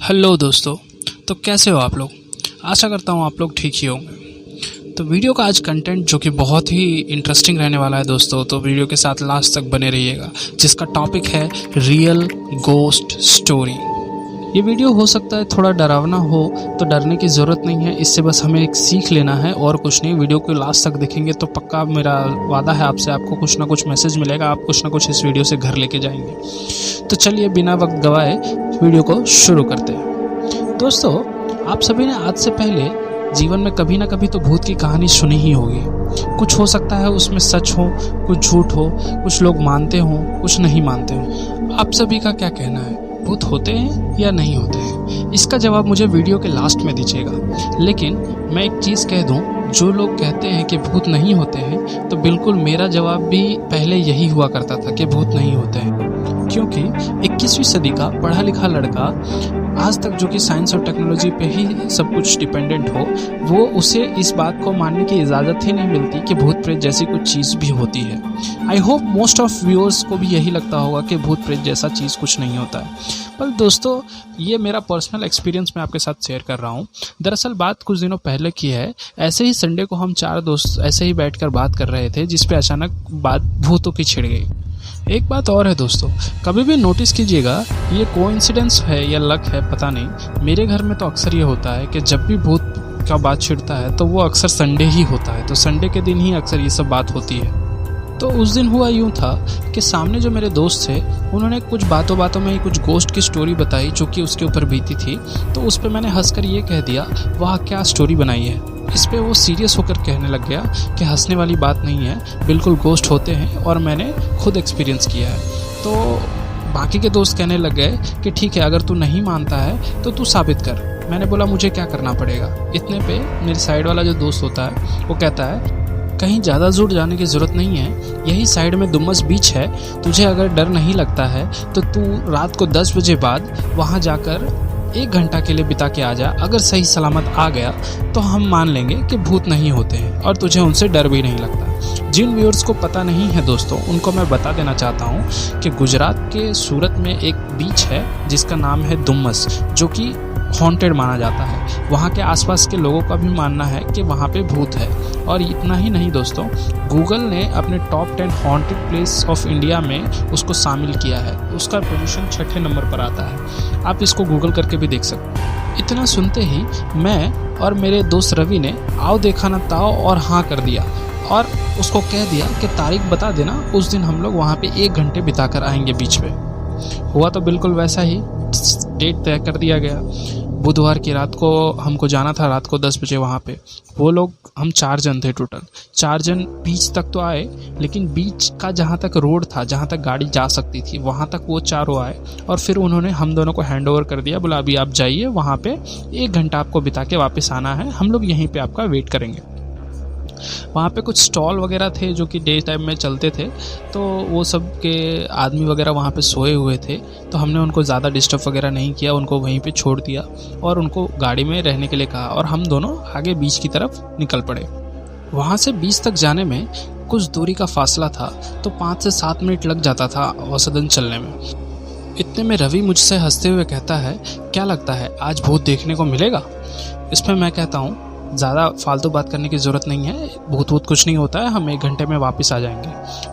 Hello दोस्तों। तो कैसे हो आप लोग। आशा करता हूँ आप लोग ठीक ही होंगे। तो वीडियो का आज कंटेंट जो कि बहुत ही इंटरेस्टिंग रहने वाला है दोस्तों, तो वीडियो के साथ लास्ट तक बने रहिएगा, जिसका टॉपिक है रियल गोस्ट स्टोरी। ये वीडियो हो सकता है थोड़ा डरावना हो, तो डरने की ज़रूरत नहीं है। इससे बस हमें एक सीख लेना है और कुछ नहीं। वीडियो को लास्ट तक देखेंगे तो पक्का मेरा वादा है आपसे, आपको कुछ ना कुछ मैसेज मिलेगा, आप कुछ ना कुछ इस वीडियो से घर लेके जाएंगे। तो चलिए बिना वक्त गवाए वीडियो को शुरू करते हैं। दोस्तों, आप सभी ने आज से पहले जीवन में कभी ना कभी तो भूत की कहानी सुनी ही होगी। कुछ हो सकता है उसमें सच हो, कुछ झूठ हो, कुछ लोग मानते हों, कुछ नहीं मानते हों। आप सभी का क्या कहना है, भूत होते हैं या नहीं होते हैं? इसका जवाब मुझे वीडियो के लास्ट में दीजिएगा। लेकिन मैं एक चीज़ कह दूं, जो लोग कहते हैं कि भूत नहीं होते हैं, तो बिल्कुल मेरा जवाब भी पहले यही हुआ करता था कि भूत नहीं होते हैं। क्योंकि 21वीं सदी का पढ़ा लिखा लड़का आज तक जो कि साइंस और टेक्नोलॉजी पे ही सब कुछ डिपेंडेंट हो, वो उसे इस बात को मानने की इजाज़त ही नहीं मिलती कि भूत प्रेत जैसी कुछ चीज़ भी होती है। I hope most of viewers को भी यही लगता होगा कि भूत प्रेत जैसा चीज़ कुछ नहीं होता है। पर दोस्तों, ये मेरा पर्सनल एक्सपीरियंस मैं आपके साथ शेयर कर रहा हूँ। दरअसल बात कुछ दिनों पहले की है। ऐसे ही संडे को हम 4 दोस्त ऐसे ही बैठकर बात कर रहे थे, जिस पे अचानक बात भूतों की छिड़ गई। एक बात और है दोस्तों, कभी भी नोटिस कीजिएगा, ये कोइंसिडेंस है या लक है पता नहीं, मेरे घर में तो अक्सर ये होता है कि जब भी भूत का बात छिड़ता है तो वो अक्सर संडे ही होता है। तो संडे के दिन ही अक्सर ये सब बात होती है। तो उस दिन हुआ यूँ था कि सामने जो मेरे दोस्त थे, उन्होंने कुछ बातों में ही कुछ गोस्ट की स्टोरी बताई जो कि उसके ऊपर बीती थी। तो उस पर मैंने हंसकर ये कह दिया, वाह क्या स्टोरी बनाई है। इस पे वो सीरियस होकर कहने लग गया कि हंसने वाली बात नहीं है, बिल्कुल गोस्ट होते हैं और मैंने खुद एक्सपीरियंस किया है। तो बाकी के दोस्त कहने लग गए कि ठीक है, अगर तू नहीं मानता है तो तू साबित कर। मैंने बोला मुझे क्या करना पड़ेगा। इतने पे मेरे साइड वाला जो दोस्त होता है वो कहता है, कहीं ज़्यादा दूर जाने की ज़रूरत नहीं है, यही साइड में डुमस बीच है। तुझे अगर डर नहीं लगता है तो तू रात को 10 बजे बाद वहाँ जाकर 1 घंटा के लिए बिता के आ जा। अगर सही सलामत आ गया तो हम मान लेंगे कि भूत नहीं होते हैं और तुझे उनसे डर भी नहीं लगता। जिन व्यूअर्स को पता नहीं है दोस्तों, उनको मैं बता देना चाहता हूँ कि गुजरात के सूरत में एक बीच है जिसका नाम है डुमस, जो कि हॉन्टेड माना जाता है। वहाँ के आसपास के लोगों का भी मानना है कि वहाँ पे भूत है। और इतना ही नहीं दोस्तों, गूगल ने अपने top 10 haunted place of India में उसको शामिल किया है। उसका पोजीशन 6ठे नंबर पर आता है। आप इसको गूगल करके भी देख सकते हैं। इतना सुनते ही मैं और मेरे दोस्त रवि ने आओ देखा ना ताओ और हाँ कर दिया और उसको कह दिया कि तारीख बता देना, उस दिन हम लोग वहाँ पे 1 घंटे बिता कर आएंगे बीच पे। हुआ तो बिल्कुल वैसा ही। डेट तय कर दिया गया। बुधवार की रात को हमको जाना था, रात को 10 बजे वहाँ पे। वो लोग, हम 4 जन थे टोटल। 4 जन बीच तक तो आए, लेकिन बीच का जहाँ तक रोड था, जहाँ तक गाड़ी जा सकती थी, वहाँ तक वो चारों आए और फिर उन्होंने हम दोनों को हैंड ओवर कर दिया। बोला अभी आप जाइए, वहाँ पे 1 घंटा आपको बिता के वापस आना है, हम लोग यहीं पे आपका वेट करेंगे। वहाँ पे कुछ स्टॉल वगैरह थे जो कि डे टाइम में चलते थे, तो वो सब के आदमी वगैरह वहाँ पे सोए हुए थे। तो हमने उनको ज़्यादा डिस्टर्ब वगैरह नहीं किया, उनको वहीं पे छोड़ दिया और उनको गाड़ी में रहने के लिए कहा और हम दोनों आगे बीच की तरफ निकल पड़े। वहाँ से बीच तक जाने में कुछ दूरी का फासला था, तो 5 से 7 मिनट लग जाता था औसतन चलने में। इतने में रवि मुझसे हंसते हुए कहता है, क्या लगता है आज भूत देखने को मिलेगा? इसमें मैं कहता हूँ, ज़्यादा फालतू बात करने की ज़रूरत नहीं है, भूत वूत कुछ नहीं होता है, हम 1 घंटे में वापस आ जाएंगे।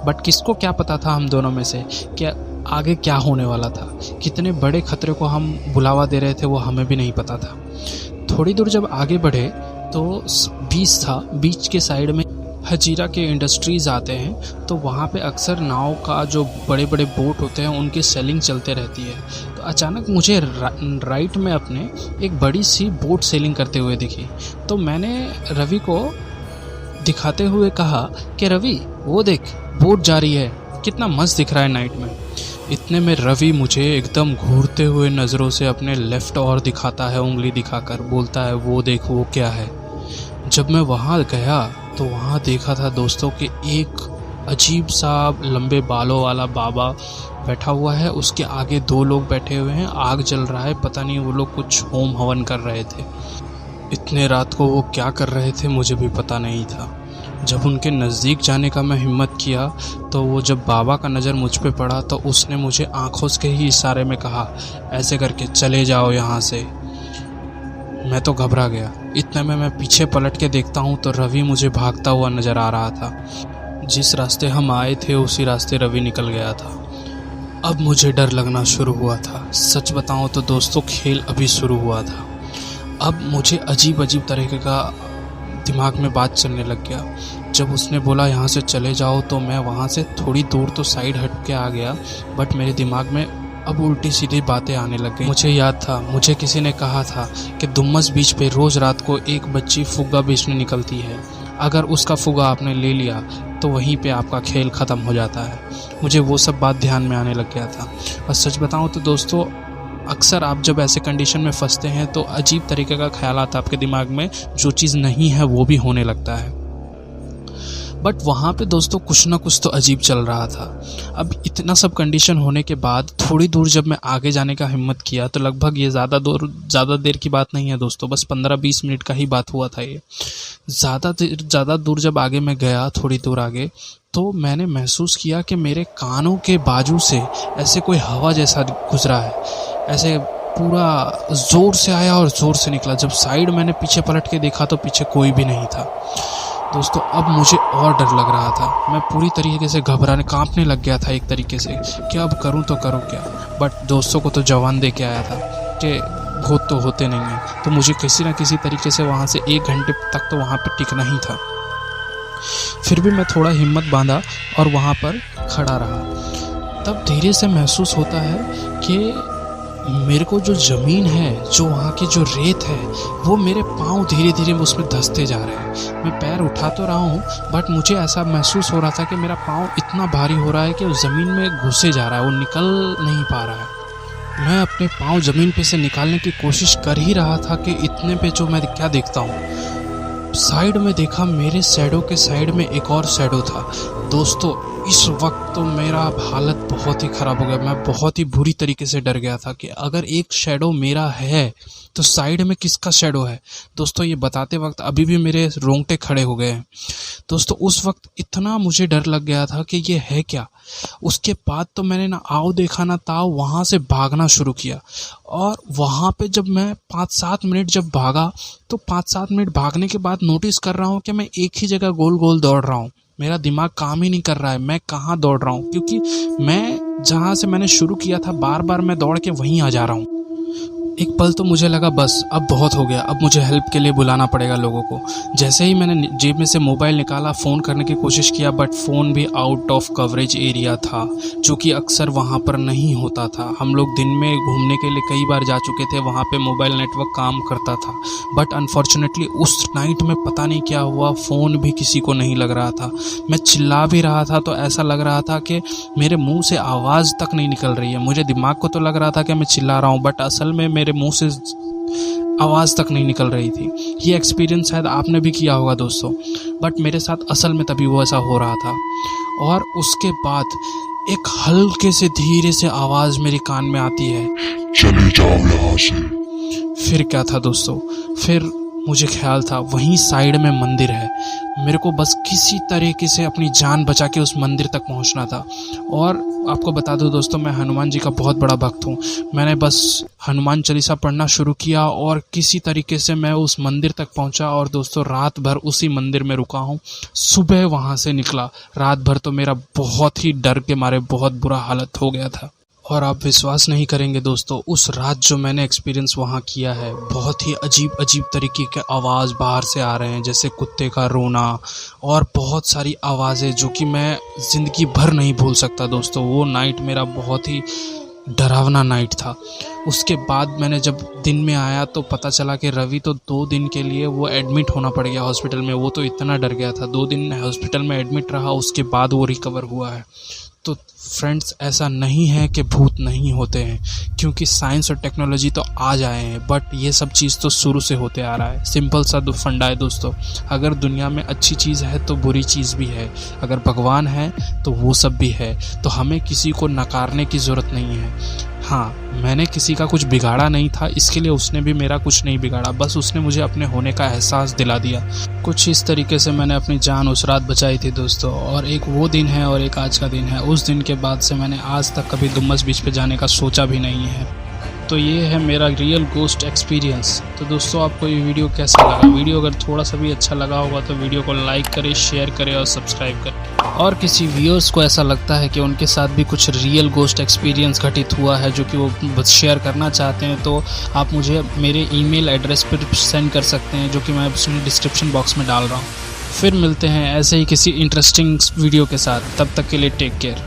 बट किसको क्या पता था हम दोनों में से कि आगे क्या होने वाला था। कितने बड़े खतरे को हम बुलावा दे रहे थे वो हमें भी नहीं पता था। थोड़ी दूर जब आगे बढ़े तो बीच था, बीच के साइड में हजीरा के इंडस्ट्रीज़ आते हैं, तो वहाँ पे अक्सर नाव का जो बड़े बड़े बोट होते हैं उनकी सेलिंग चलते रहती है। तो अचानक मुझे राइट में अपने एक बड़ी सी बोट सेलिंग करते हुए दिखी। तो मैंने रवि को दिखाते हुए कहा कि रवि वो देख, बोट जा रही है, कितना मस्त दिख रहा है नाइट में। इतने में रवि मुझे एकदम घूरते हुए नज़रों से अपने लेफ़्ट और दिखाता है, उंगली दिखाकर बोलता है, वो देख वो क्या है। जब मैं वहाँ गया तो वहाँ देखा था दोस्तों कि एक अजीब सा लंबे बालों वाला बाबा बैठा हुआ है। उसके आगे 2 लोग बैठे हुए हैं, आग जल रहा है, पता नहीं वो लोग कुछ होम हवन कर रहे थे। इतने रात को वो क्या कर रहे थे मुझे भी पता नहीं था। जब उनके नज़दीक जाने का मैं हिम्मत किया तो वो जब बाबा का नज़र मुझ पे पड़ा तो उसने मुझे आंखों के ही इशारे में कहा, ऐसे करके चले जाओ यहाँ से। मैं तो घबरा गया। इतने में मैं पीछे पलट के देखता हूँ तो रवि मुझे भागता हुआ नज़र आ रहा था। जिस रास्ते हम आए थे उसी रास्ते रवि निकल गया था। अब मुझे डर लगना शुरू हुआ था। सच बताऊँ तो दोस्तों, खेल अभी शुरू हुआ था। अब मुझे अजीब अजीब तरीके का दिमाग में बात चलने लग गया। जब उसने बोला यहाँ से चले जाओ तो मैं वहाँ से थोड़ी दूर तो साइड हट के आ गया, बट मेरे दिमाग में अब उल्टी सीधी बातें आने लग गई। मुझे याद था, मुझे किसी ने कहा था कि दुम्मस बीच पे रोज़ रात को एक बच्ची फुग्गा बेचने निकलती है। अगर उसका फुग्गा आपने ले लिया तो वहीं पे आपका खेल ख़त्म हो जाता है। मुझे वो सब बात ध्यान में आने लग गया था। और सच बताऊँ तो दोस्तों, अक्सर आप जब ऐसे कंडीशन में फंसते हैं तो अजीब तरीके का ख्याल आता है आपके दिमाग में, जो चीज़ नहीं है वो भी होने लगता है। बट वहाँ पे दोस्तों कुछ ना कुछ तो अजीब चल रहा था। अब इतना सब कंडीशन होने के बाद थोड़ी दूर जब मैं आगे जाने का हिम्मत किया तो लगभग ये ज़्यादा देर की बात नहीं है दोस्तों, बस 15-20 मिनट का ही बात हुआ था ये। ज़्यादा दूर जब आगे मैं गया, थोड़ी दूर आगे, तो मैंने महसूस किया कि मेरे कानों के बाजू से ऐसे कोई हवा जैसा गुजरा है। ऐसे पूरा ज़ोर से आया और ज़ोर से निकला। जब साइड मैंने पीछे पलट के देखा तो पीछे कोई भी नहीं था। दोस्तों, अब मुझे और डर लग रहा था। मैं पूरी तरीके से कांपने लग गया था एक तरीके से कि अब करूं तो करूं क्या। बट दोस्तों को तो जवान दे के आया था कि भूत तो होते नहीं हैं, तो मुझे किसी न किसी तरीके से वहाँ से 1 घंटे तक तो वहाँ पर टिकना ही था। फिर भी मैं थोड़ा हिम्मत बांधा और वहाँ पर खड़ा रहा। तब धीरे से महसूस होता है कि मेरे को जो ज़मीन है, जो वहाँ की जो रेत है, वो मेरे पाँव धीरे धीरे उसमें धंसते जा रहे हैं। मैं पैर उठा तो रहा हूँ, बट मुझे ऐसा महसूस हो रहा था कि मेरा पाँव इतना भारी हो रहा है कि उस ज़मीन में घुसे जा रहा है, वो निकल नहीं पा रहा है। मैं अपने पाँव ज़मीन पे से निकालने की कोशिश कर ही रहा था कि इतने पे जो मैं क्या देखता हूँ, साइड में देखा, मेरे शैडो के साइड में एक और शैडो था। दोस्तों, इस वक्त तो मेरा हालत बहुत ही ख़राब हो गया। मैं बहुत ही बुरी तरीके से डर गया था कि अगर एक शैडो मेरा है तो साइड में किसका शैडो है। दोस्तों, ये बताते वक्त अभी भी मेरे रोंगटे खड़े हो गए हैं। दोस्तों, उस वक्त इतना मुझे डर लग गया था कि ये है क्या। उसके बाद तो मैंने ना आओ देखा ना ताओ, वहाँ से भागना शुरू किया। और वहाँ पे जब मैं 5-7 मिनट जब भागा तो 5-7 मिनट भागने के बाद नोटिस कर रहा हूँ कि मैं एक ही जगह गोल गोल दौड़ रहा हूँ। मेरा दिमाग काम ही नहीं कर रहा है, मैं कहाँ दौड़ रहा हूँ, क्योंकि मैं जहाँ से मैंने शुरू किया था बार बार मैं दौड़ के वहीं आ जा रहा हूँ। एक पल तो मुझे लगा बस अब बहुत हो गया, अब मुझे हेल्प के लिए बुलाना पड़ेगा लोगों को। जैसे ही मैंने जेब में से मोबाइल निकाला, फ़ोन करने की कोशिश किया, बट फ़ोन भी आउट ऑफ कवरेज एरिया था, जो कि अक्सर वहाँ पर नहीं होता था। हम लोग दिन में घूमने के लिए कई बार जा चुके थे, वहाँ पे मोबाइल नेटवर्क काम करता था, बट अनफॉर्चुनेटली उस नाइट में पता नहीं क्या हुआ, फ़ोन भी किसी को नहीं लग रहा था। मैं चिल्ला भी रहा था तो ऐसा लग रहा था कि मेरे मुँह से आवाज़ तक नहीं निकल रही है। मुझे दिमाग को तो लग रहा था कि मैं चिल्ला रहा हूँ, बट असल में मेरे मुंह से आवाज़ तक नहीं निकल रही थी। ये एक्सपीरियंस शायद आपने भी किया होगा दोस्तों, बट मेरे साथ असल में तभी वो ऐसा हो रहा था। और उसके बाद एक हल्के से धीरे से आवाज़ मेरे कान में आती है, चले जाओ यहाँ से। फिर क्या था दोस्तों, फिर मुझे ख्याल था वहीं साइड में मंदिर है, मेरे को बस किसी तरीके से अपनी जान बचा के उस मंदिर तक पहुंचना था। और आपको बता दूं दोस्तों, मैं हनुमान जी का बहुत बड़ा भक्त हूं। मैंने बस हनुमान चालीसा पढ़ना शुरू किया और किसी तरीके से मैं उस मंदिर तक पहुंचा। और दोस्तों, रात भर उसी मंदिर में रुका हूं, सुबह वहां से निकला। रात भर तो मेरा बहुत ही डर के मारे बहुत बुरा हालत हो गया था। और आप विश्वास नहीं करेंगे दोस्तों, उस रात जो मैंने एक्सपीरियंस वहाँ किया है, बहुत ही अजीब अजीब तरीके के आवाज़ बाहर से आ रहे हैं, जैसे कुत्ते का रोना और बहुत सारी आवाज़ें, जो कि मैं ज़िंदगी भर नहीं भूल सकता दोस्तों। वो नाइट मेरा बहुत ही डरावना नाइट था। उसके बाद मैंने जब दिन में आया तो पता चला कि रवि तो 2 दिन के लिए वो एडमिट होना पड़ गया हॉस्पिटल में। वो तो इतना डर गया था, 2 दिन हॉस्पिटल में एडमिट रहा, उसके बाद वो रिकवर हुआ है। तो फ्रेंड्स, ऐसा नहीं है कि भूत नहीं होते हैं, क्योंकि साइंस और टेक्नोलॉजी तो आ जाए हैं, बट ये सब चीज़ तो शुरू से होते आ रहा है। सिंपल सा फंडा है दोस्तों, अगर दुनिया में अच्छी चीज़ है तो बुरी चीज़ भी है, अगर भगवान है तो वो सब भी है। तो हमें किसी को नकारने की ज़रूरत नहीं है, हाँ, मैंने किसी का कुछ बिगाड़ा नहीं था, इसके लिए उसने भी मेरा कुछ नहीं बिगाड़ा, बस उसने मुझे अपने होने का एहसास दिला दिया। कुछ इस तरीके से मैंने अपनी जान उस रात बचाई थी दोस्तों। और एक वो दिन है और एक आज का दिन है। उस दिन के बाद से मैंने आज तक कभी डुम्मस बीच पे जाने का सोचा भी नहीं है। तो ये है मेरा रियल गोस्ट एक्सपीरियंस। तो दोस्तों, आपको ये वीडियो कैसा लगा? वीडियो अगर थोड़ा सा भी अच्छा लगा होगा तो वीडियो को लाइक करें, शेयर करें और सब्सक्राइब करें। और किसी व्यूअर्स को ऐसा लगता है कि उनके साथ भी कुछ रियल गोस्ट एक्सपीरियंस घटित हुआ है जो कि वो शेयर करना चाहते हैं, तो आप मुझे मेरे ईमेल एड्रेस पर सेंड कर सकते हैं, जो कि मैं उसमें डिस्क्रिप्शन बॉक्स में डाल रहा हूँ। फिर मिलते हैं ऐसे ही किसी इंटरेस्टिंग वीडियो के साथ। तब तक के लिए टेक केयर।